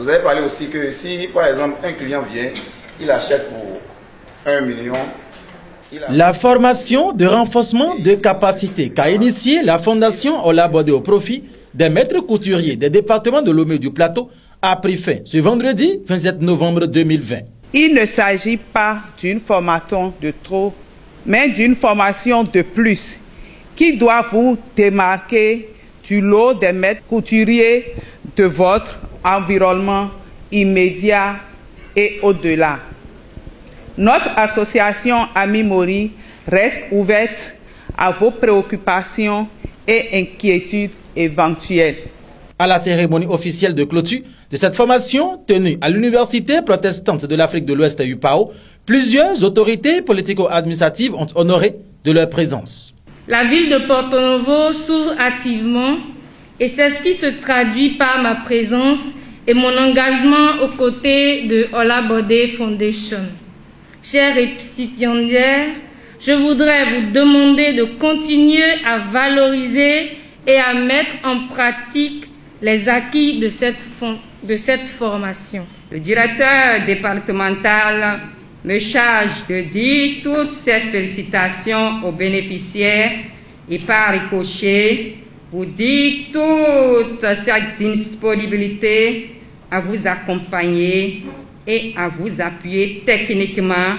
Vous avez parlé aussi que si, par exemple, un client vient, il achète pour 1 million. La formation de renforcement de capacité qu'a initiée la Fondation Ola Bodé au profit des maîtres couturiers des départements de Lomé du Plateau a pris fin ce vendredi 27 novembre 2020. Il ne s'agit pas d'une formation de trop, mais d'une formation de plus qui doit vous démarquer du lot des maîtres couturiers de votre environnement immédiat et au-delà. Notre association Ami Mori reste ouverte à vos préoccupations et inquiétudes éventuelles. À la cérémonie officielle de clôture de cette formation tenue à l'Université protestante de l'Afrique de l'Ouest UPAO, plusieurs autorités politico-administratives ont honoré de leur présence. La ville de Porto Novo s'ouvre activement et c'est ce qui se traduit par ma présence et mon engagement aux côtés de Ola Bodé Foundation. Chers récipiendaires, je voudrais vous demander de continuer à valoriser et à mettre en pratique les acquis de cette formation. Le directeur départemental me charge de dire toutes ces félicitations aux bénéficiaires et par ricochet vous dire toute sa disponibilité à vous accompagner et à vous appuyer techniquement,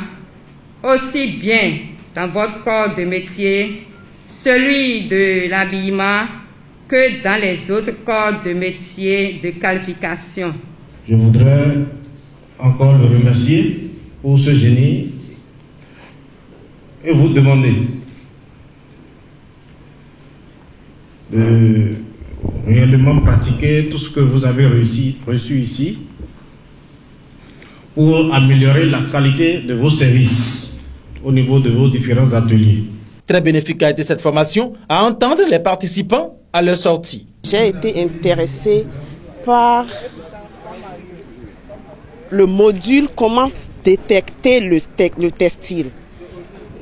aussi bien dans votre corps de métier, celui de l'habillement, que dans les autres corps de métier de qualification. Je voudrais encore le remercier pour ce génie et vous demander de réellement pratiquer tout ce que vous avez reçu ici pour améliorer la qualité de vos services au niveau de vos différents ateliers. Très bénéfique a été cette formation à entendre les participants à leur sortie. J'ai été intéressé par le module comment détecter le textile.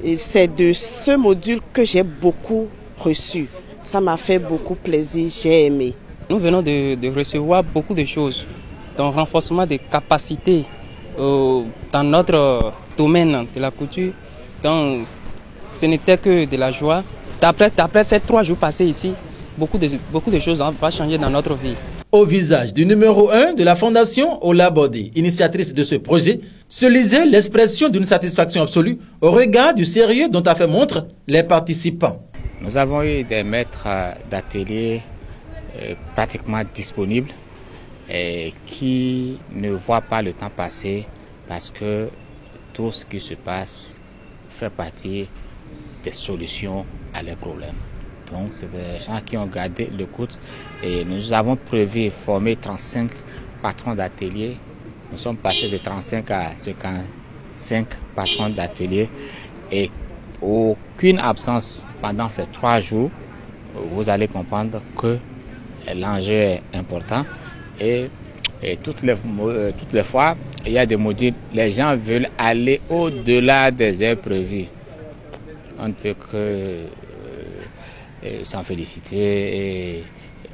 Et c'est de ce module que j'ai beaucoup reçu. Ça m'a fait beaucoup plaisir, j'ai aimé. Nous venons de recevoir beaucoup de choses, donc renforcement des capacités dans notre domaine de la couture. Donc, ce n'était que de la joie. Après ces 3 jours passés ici, beaucoup de choses vont changer dans notre vie. Au visage du numéro 1 de la Fondation Ola Bodé, initiatrice de ce projet, se lisait l'expression d'une satisfaction absolue au regard du sérieux dont a fait montre les participants. Nous avons eu des maîtres d'atelier pratiquement disponibles et qui ne voient pas le temps passer parce que tout ce qui se passe fait partie des solutions à leurs problèmes. Donc c'est des gens qui ont gardé le coup et nous avons prévu former 35 patrons d'atelier. Nous sommes passés de 35 à 55 patrons d'atelier et aucune absence pendant ces 3 jours. Vous allez comprendre que l'enjeu est important et toutes les fois il y a des modules, les gens veulent aller au-delà des heures prévues. On ne peut que s'en féliciter et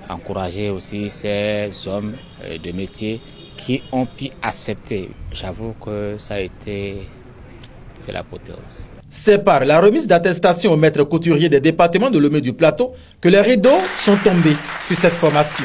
encourager aussi ces hommes de métier qui ont pu accepter. J'avoue que ça a été de l'apothéose. C'est par la remise d'attestation aux maîtres couturiers des départements de Lomé du Plateau que les rideaux sont tombés sur cette formation.